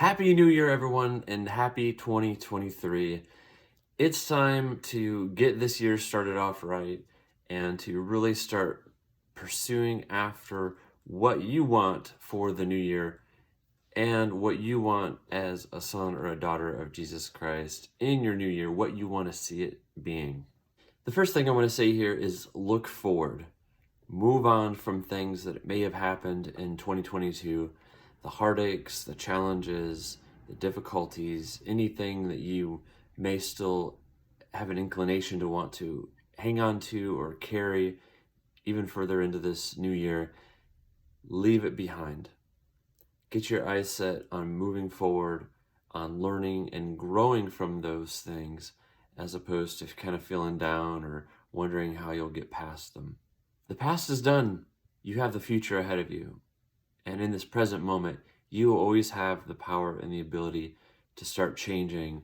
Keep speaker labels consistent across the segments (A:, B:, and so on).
A: Happy New Year, everyone, and happy 2023. It's time to get this year started off right and to really start pursuing after what you want for the new year and what you want as a son or a daughter of Jesus Christ in your new year, what you want to see it being. The first thing I want to say here is look forward. Move on from things that may have happened in 2022, the heartaches, the challenges, the difficulties, anything that you may still have an inclination to want to hang on to or carry even further into this new year. Leave it behind. Get your eyes set on moving forward, on learning and growing from those things, as opposed to kind of feeling down or wondering how you'll get past them. The past is done. You have the future ahead of you. And in this present moment, you always have the power and the ability to start changing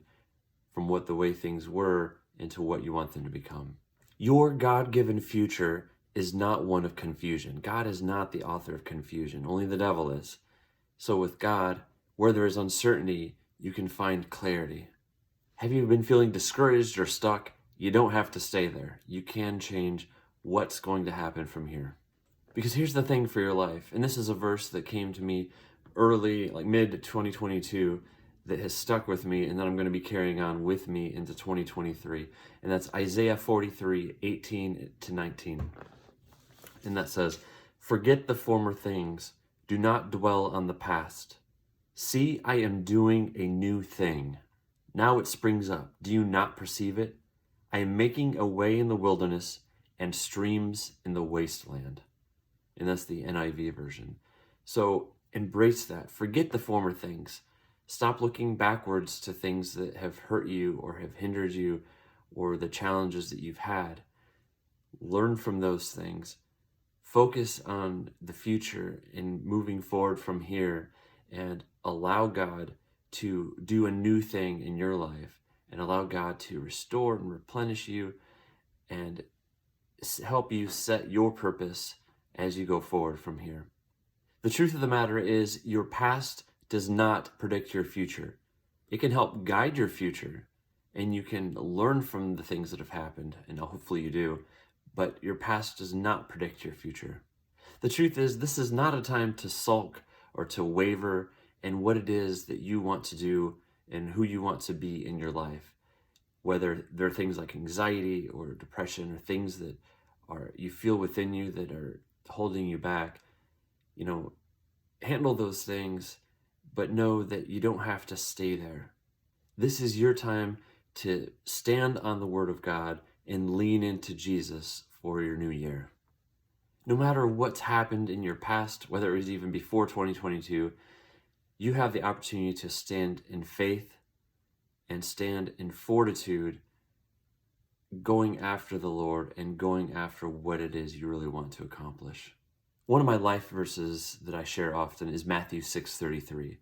A: from what the way things were into what you want them to become. Your God-given future is not one of confusion. God is not the author of confusion. Only the devil is. So with God, where there is uncertainty, you can find clarity. Have you been feeling discouraged or stuck? You don't have to stay there. You can change what's going to happen from here. Because here's the thing for your life, and this is a verse that came to me early, like mid-2022, that has stuck with me and that I'm going to be carrying on with me into 2023. And that's Isaiah 43:18-19. And that says, "Forget the former things. Do not dwell on the past. See, I am doing a new thing. Now it springs up. Do you not perceive it? I am making a way in the wilderness and streams in the wasteland." And that's the NIV version. So embrace that. Forget the former things. Stop looking backwards to things that have hurt you or have hindered you or the challenges that you've had. Learn from those things. Focus on the future and moving forward from here, and allow God to do a new thing in your life, and allow God to restore and replenish you and help you set your purpose as you go forward from here. The truth of the matter is, your past does not predict your future. It can help guide your future, and you can learn from the things that have happened, and hopefully you do, but your past does not predict your future. The truth is, this is not a time to sulk or to waver in what it is that you want to do and who you want to be in your life. Whether there are things like anxiety or depression or things that you feel within you that are holding you back, handle those things, but know that you don't have to stay there. This is your time to stand on the Word of God and lean into Jesus for your new year. No matter what's happened in your past, whether it was even before 2022, you have the opportunity to stand in faith and stand in fortitude, going after the Lord and going after what it is you really want to accomplish. One of my life verses that I share often is Matthew 6:33.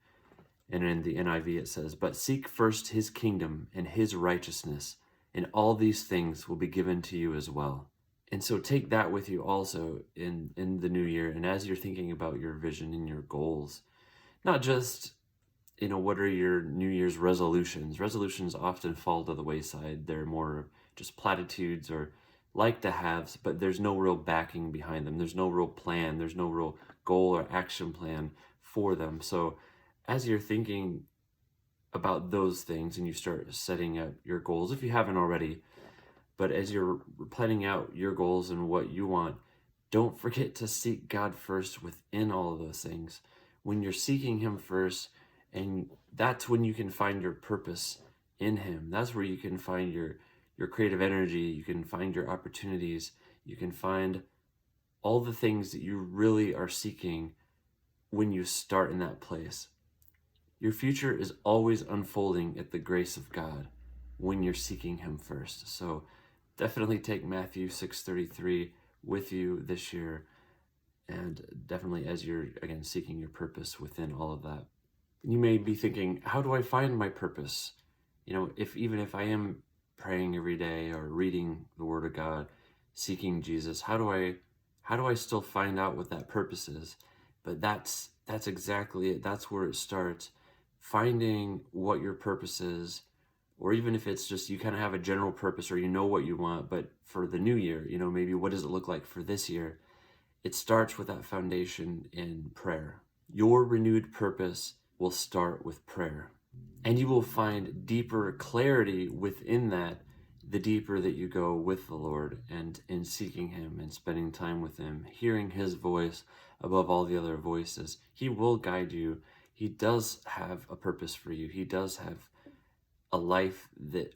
A: And in the NIV it says, "But seek first his kingdom and his righteousness, and all these things will be given to you as well." And so take that with you also in the new year. And as you're thinking about your vision and your goals, not just, what are your New Year's resolutions? Resolutions often fall to the wayside. They're more just platitudes or like to haves, but there's no real backing behind them. There's no real plan. There's no real goal or action plan for them. So as you're thinking about those things and you start setting up your goals, if you haven't already, but as you're planning out your goals and what you want, don't forget to seek God first within all of those things. When you're seeking him first, and that's when you can find your purpose in him. That's where you can find your creative energy. You can find your opportunities. You can find all the things that you really are seeking when you start in that place. Your future is always unfolding at the grace of God when you're seeking him first. So definitely take Matthew 6:33 with you this year, and definitely as you're, again, seeking your purpose within all of that. You may be thinking, how do I find my purpose? Even if I am praying every day or reading the Word of God, seeking Jesus, how do I still find out what that purpose is? But that's exactly it. That's where it starts. finding what your purpose is, or even if it's just you kind of have a general purpose or you know what you want, but for the new year, maybe what does it look like for this year? It starts with that foundation in prayer. Your renewed purpose will start with prayer. And you will find deeper clarity within that, the deeper that you go with the Lord and in seeking Him and spending time with Him, hearing His voice above all the other voices. He will guide you. He does have a purpose for you. He does have a life that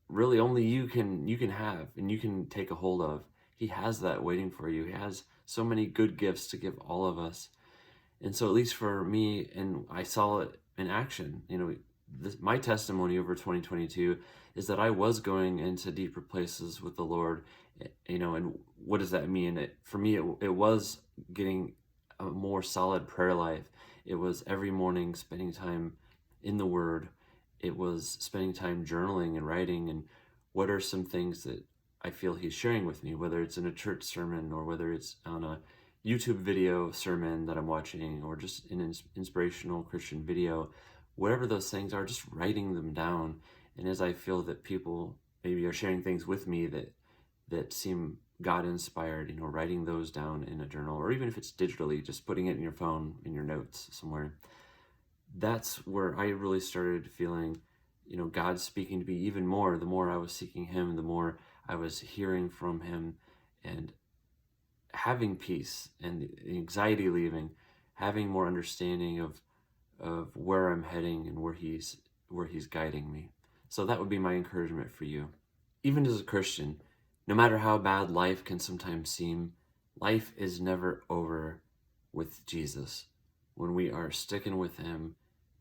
A: really only you can have and you can take a hold of. He has that waiting for you. He has so many good gifts to give all of us. And so at least for me, and I saw it in action, my testimony over 2022 is that I was going into deeper places with the Lord, and what does that mean? For me, it was getting a more solid prayer life. It was every morning spending time in the Word. It was spending time journaling and writing, and what are some things that I feel He's sharing with me, whether it's in a church sermon or whether it's on a YouTube video sermon that I'm watching or just an inspirational Christian video, whatever those things are, just writing them down. And as I feel that people maybe are sharing things with me that seem God inspired, writing those down in a journal, or even if it's digitally, just putting it in your phone, in your notes somewhere. That's where I really started feeling, God speaking to me even more. The more I was seeking Him, the more I was hearing from Him and having peace and the anxiety leaving, having more understanding of where I'm heading and where he's guiding me. So that would be my encouragement for you. Even as a Christian, no matter how bad life can sometimes seem, life is never over with Jesus. When we are sticking with Him,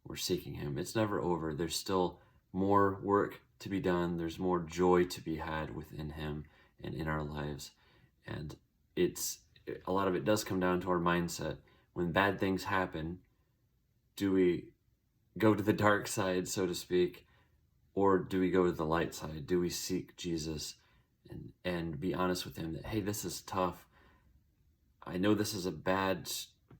A: we're seeking Him. It's never over. There's still more work to be done. There's more joy to be had within Him and in our lives. And a lot of it does come down to our mindset. When bad things happen, do we go to the dark side, so to speak, or do we go to the light side? Do we seek Jesus and be honest with Him that, hey, this is tough. I know this is a bad,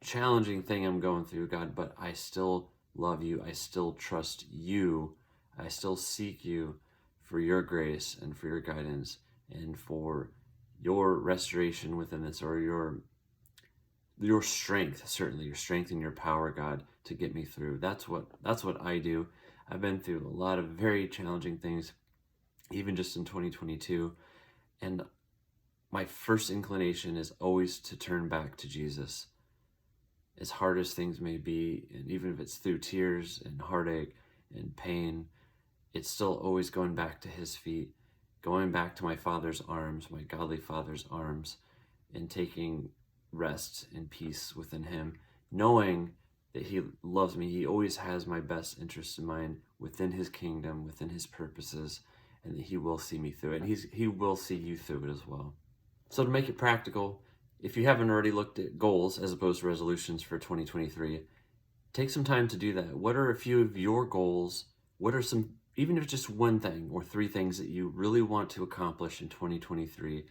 A: challenging thing I'm going through, God, but I still love You. I still trust You. I still seek You for Your grace and for Your guidance and for Your restoration within this, or your strength, certainly your strength and Your power, God, to get me through. That's what I do. I've been through a lot of very challenging things, even just in 2022, and my first inclination is always to turn back to Jesus. As hard as things may be, and even if it's through tears and heartache and pain, it's still always going back to His feet, going back to my Father's arms, my godly Father's arms, and taking rest and peace within Him, knowing that He loves me. He always has my best interests in mind within His kingdom, within His purposes, and that He will see me through it. And He will see you through it as well. So to make it practical, if you haven't already looked at goals as opposed to resolutions for 2023, take some time to do that. What are a few of your goals? What are some, even if just one thing or three things that you really want to accomplish in 2023?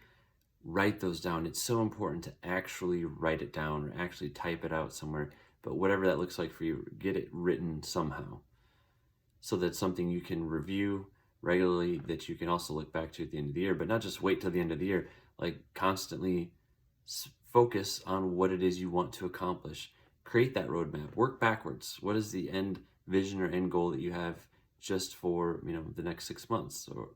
A: Write those down. It's so important to actually write it down or actually type it out somewhere. But whatever that looks like for you, get it written somehow so that's something you can review regularly, that you can also look back to at the end of the year, but not just wait till the end of the year. Like constantly focus on what it is you want to accomplish. Create that roadmap. Work backwards. What is the end vision or end goal that you have just for the next 6 months or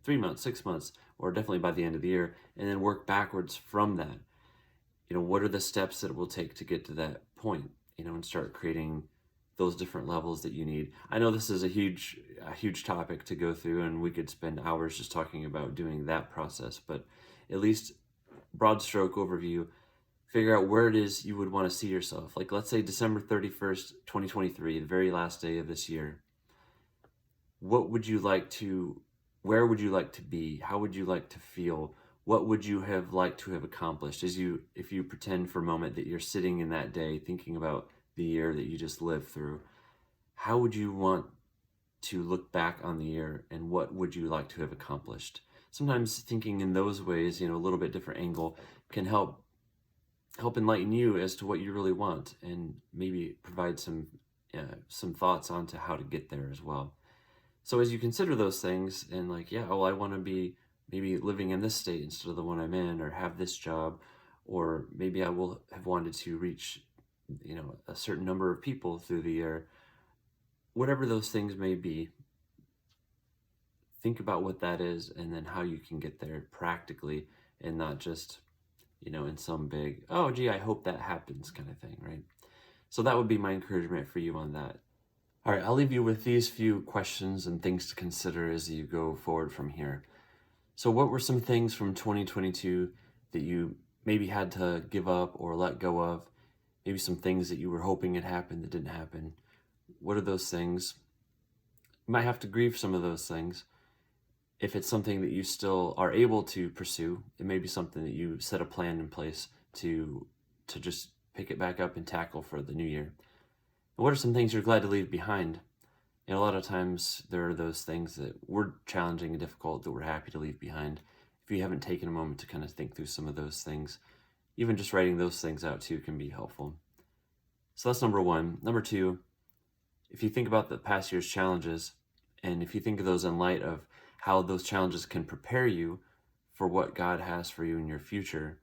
A: 3 months, 6 months, or definitely by the end of the year, and then work backwards from that. What are the steps that it will take to get to that point, and start creating those different levels that you need. I know this is a huge topic to go through, and we could spend hours just talking about doing that process, but at least broad stroke overview, figure out where it is you would want to see yourself. Like, let's say December 31st, 2023, the very last day of this year. Where would you like to be? How would you like to feel? What would you have liked to have accomplished? If you pretend for a moment that you're sitting in that day thinking about the year that you just lived through, how would you want to look back on the year, and what would you like to have accomplished? Sometimes thinking in those ways, a little bit different angle, can help enlighten you as to what you really want, and maybe provide some some thoughts onto how to get there as well. So as you consider those things and like, yeah, oh, I want to be maybe living in this state instead of the one I'm in, or have this job, or maybe I will have wanted to reach, a certain number of people through the year. Whatever those things may be, think about what that is and then how you can get there practically and not just, in some big, oh, gee, I hope that happens kind of thing, right? So that would be my encouragement for you on that. All right, I'll leave you with these few questions and things to consider as you go forward from here. So what were some things from 2022 that you maybe had to give up or let go of? Maybe some things that you were hoping had happened that didn't happen. What are those things? You might have to grieve some of those things. If it's something that you still are able to pursue, it may be something that you set a plan in place to just pick it back up and tackle for the new year. And what are some things you're glad to leave behind? And a lot of times there are those things that were challenging and difficult that we're happy to leave behind. If you haven't taken a moment to kind of think through some of those things, even just writing those things out too can be helpful. So that's number one. Number two, if you think about the past year's challenges, and if you think of those in light of how those challenges can prepare you for what God has for you in your future,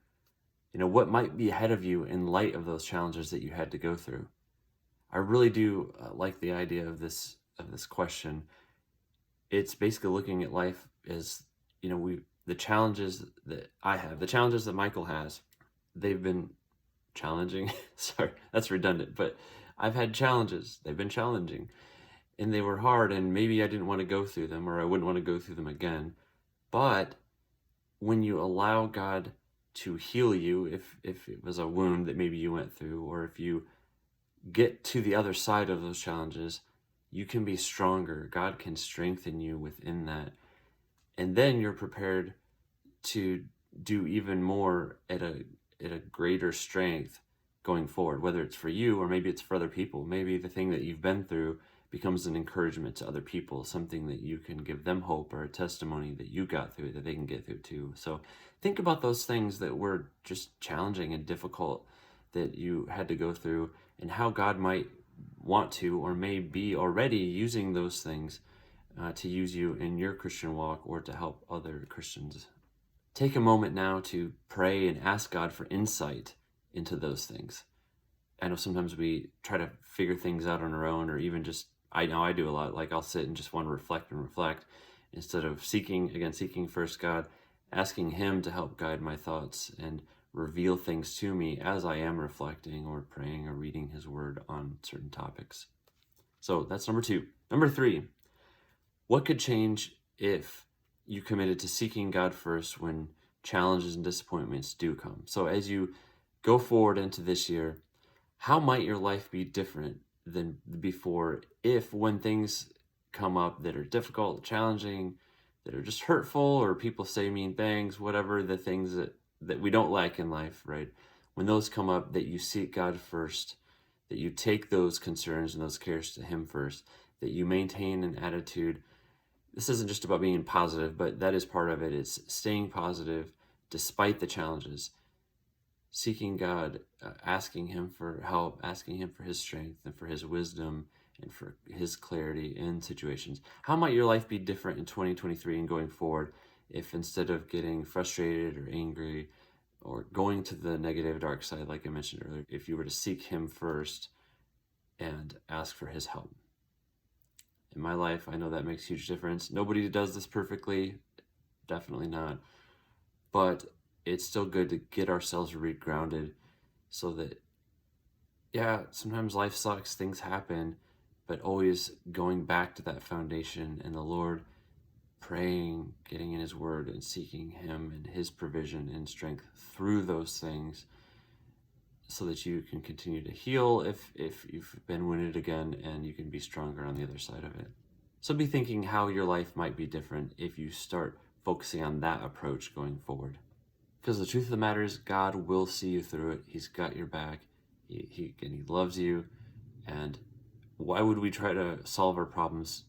A: what might be ahead of you in light of those challenges that you had to go through. I really do like the idea of this question. It's basically looking at life as, the challenges that I have, the challenges that Michael has, they've been challenging. Sorry, that's redundant, but I've had challenges. They've been challenging and they were hard, and maybe I didn't want to go through them, or I wouldn't want to go through them again. But when you allow God to heal you, if it was a wound that maybe you went through, or if you get to the other side of those challenges, you can be stronger. God can strengthen you within that. And then you're prepared to do even more at a greater strength going forward, whether it's for you or maybe it's for other people. Maybe the thing that you've been through becomes an encouragement to other people, something that you can give them hope or a testimony that you got through that they can get through too. So think about those things that were just challenging and difficult that you had to go through, and how God might want to or may be already using those things to use you in your Christian walk or to help other Christians. Take a moment now to pray and ask God for insight into those things. I know sometimes we try to figure things out on our own, or even just, I know I do a lot, like I'll sit and just want to reflect instead of seeking first God, asking Him to help guide my thoughts and reveal things to me as I am reflecting or praying or reading His Word on certain topics. So that's number two. Number three, what could change if you committed to seeking God first when challenges and disappointments do come? So as you go forward into this year, how might your life be different than before if, when things come up that are difficult, challenging, that are just hurtful, or people say mean things, whatever the things that we don't like in life, right? When those come up, that you seek God first, that you take those concerns and those cares to Him first, that you maintain an attitude. This isn't just about being positive, but that is part of it. It's staying positive despite the challenges, seeking God, asking Him for help, asking Him for His strength and for His wisdom and for His clarity in situations. How might your life be different in 2023 and going forward if, instead of getting frustrated or angry or going to the negative dark side, like I mentioned earlier, if you were to seek Him first and ask for His help? In my life, I know that makes a huge difference. Nobody does this perfectly, definitely not. But it's still good to get ourselves regrounded so that, yeah, sometimes life sucks, things happen, but always going back to that foundation and the Lord, praying, getting in His Word and seeking Him and His provision and strength through those things so that you can continue to heal if you've been wounded again, and you can be stronger on the other side of it. So be thinking how your life might be different if you start focusing on that approach going forward. Because the truth of the matter is, God will see you through it. He's got your back. He loves you. And why would we try to solve our problems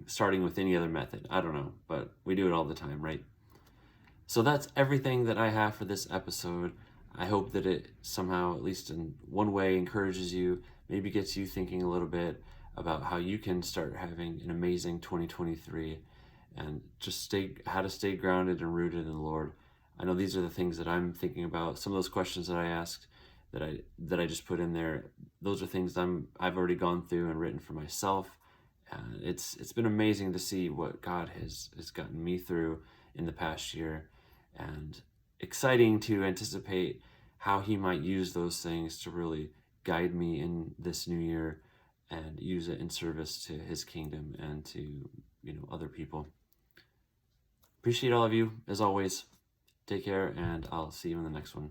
A: starting with any other method? I don't know, but we do it all the time, right? So that's everything that I have for this episode. I hope that it somehow, at least in one way, encourages you, maybe gets you thinking a little bit about how you can start having an amazing 2023 and just how to stay grounded and rooted in the Lord. I know these are the things that I'm thinking about. Some of those questions that I asked that I just put in there, those are things I've already gone through and written for myself. It's been amazing to see what God has gotten me through in the past year, and exciting to anticipate how He might use those things to really guide me in this new year and use it in service to His kingdom and to other people. Appreciate all of you as always. Take care, and I'll see you in the next one.